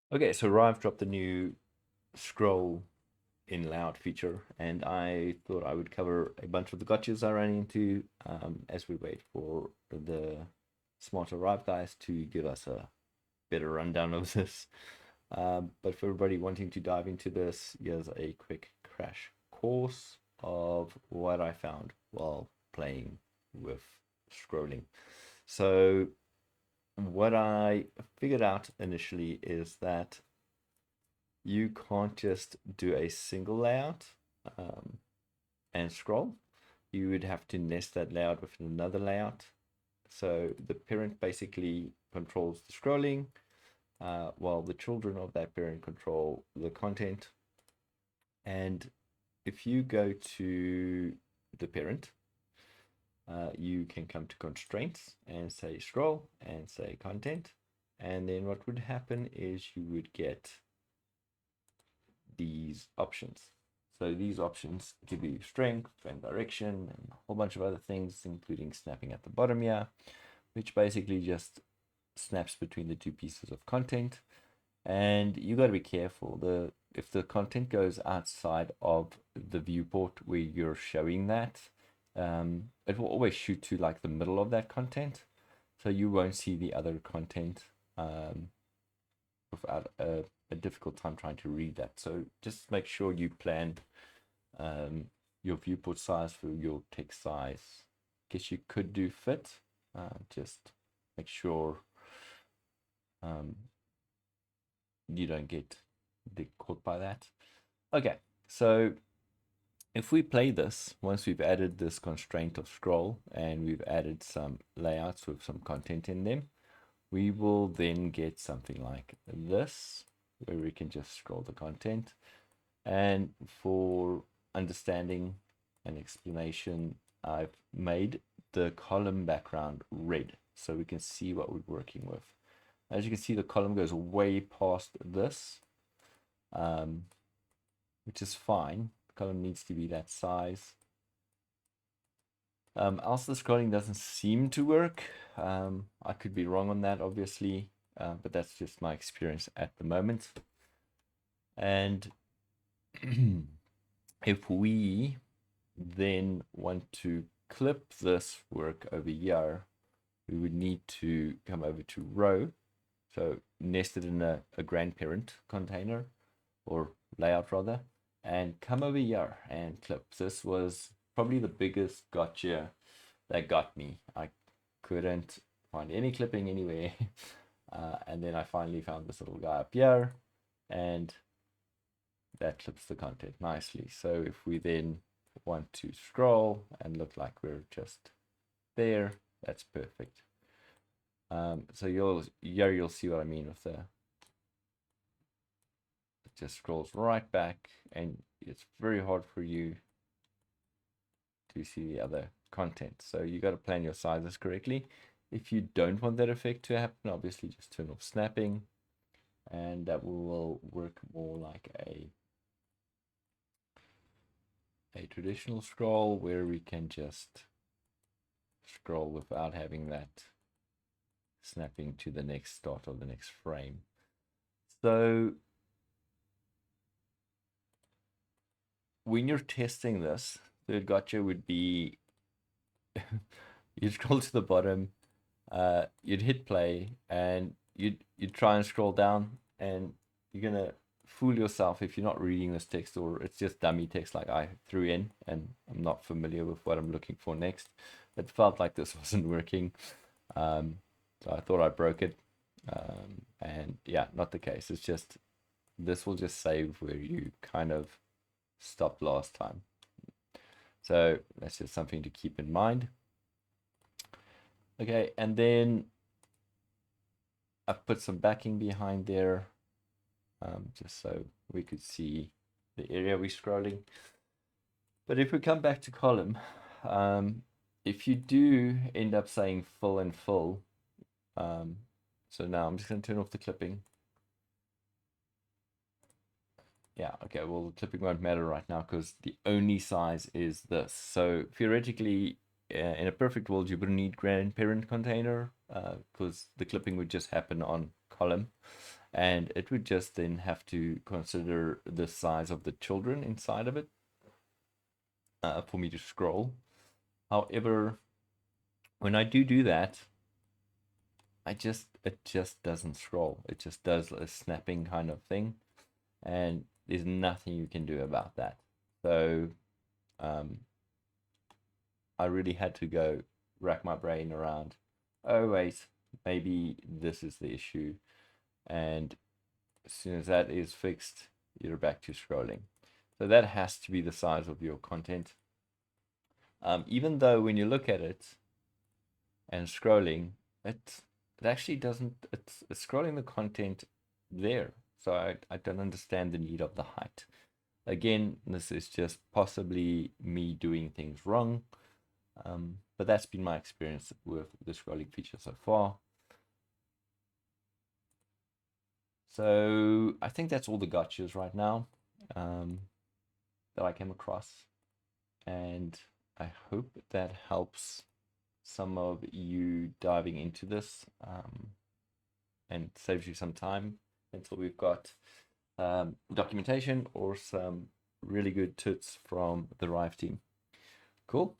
Okay, so Rive dropped the new scroll in loud feature, and I thought I would cover a bunch of the gotchas I ran into as we wait for the smarter Rive guys to give us a better rundown of this. But for everybody wanting to dive into this, here's a quick crash course of what I found while playing with scrolling. So, what I figured out initially is that you can't just do a single layout um, and scroll. You would have to nest that layout with another layout. So the parent basically controls the scrolling, while the children of that parent control the content. And if you go to the parent, you can come to constraints and say scroll and say content. And then what would happen is you would get these options. So these options give you strength and direction and a whole bunch of other things, including snapping at the bottom here, which basically just snaps between the two pieces of content. And you got to be careful. If the content goes outside of the viewport where you're showing that, it will always shoot to like the middle of that content, so you won't see the other content without a difficult time trying to read that. So just make sure you plan your viewport size for your text size. Guess you could do fit. Just make sure um, you don't get caught by that. Okay, so if we play this, once we've added this constraint of scroll and we've added some layouts with some content in them, we will then get something like this, where we can just scroll the content. And for understanding and explanation, I've made the column background red so we can see what we're working with. As you can see, the column goes way past this, which is fine. The column needs to be that size. Else the scrolling doesn't seem to work. I could be wrong on that, obviously, but that's just my experience at the moment. And if we then want to clip this work over here, we would need to come over to row. So nested in a grandparent container or layout rather, and come over here and clip. This was probably the biggest gotcha that got me. I couldn't find any clipping anywhere. And then I finally found this little guy up here, and that clips the content nicely. So if we then want to scroll and look like we're just there, that's perfect. So you'll see what I mean with it just scrolls right back, and it's very hard for you to see the other content. So you got to plan your sizes correctly. If you don't want that effect to happen, obviously just turn off snapping, and that will work more like a traditional scroll where we can just scroll without having that snapping to the next start or the next frame. So when you're testing this, the gotcha would be you'd scroll to the bottom, you'd hit play, and you'd try and scroll down, and you're gonna fool yourself if you're not reading this text or it's just dummy text like I threw in, and I'm not familiar with what I'm looking for next. It felt like this wasn't working, so I thought I broke it, and yeah, not the case. It's just this will just save where you kind of stopped last time. So that's just something to keep in mind. Okay, and then I've put some backing behind there, just so we could see the area we're scrolling. But if we come back to column, if you do end up saying full and full, so now I'm just going to turn off the clipping. Yeah, okay, well, the clipping won't matter right now because the only size is this. So theoretically, in a perfect world, you wouldn't need grandparent container because the clipping would just happen on column. and it would just then have to consider the size of the children inside of it for me to scroll. However, when I do that, it just doesn't scroll. It just does a snapping kind of thing, and there's nothing you can do about that. So I really had to go rack my brain around, oh wait, maybe this is the issue. And as soon as that is fixed, you're back to scrolling. So that has to be the size of your content. Even though when you look at it and scrolling, it actually doesn't, it's scrolling the content there. So I don't understand the need of the height. Again, this is just possibly me doing things wrong. But that's been my experience with the scrolling feature so far. So I think that's all the gotchas right now that I came across. And I hope that helps some of you diving into this and saves you some time until we've got documentation or some really good tips from the Rive team. Cool.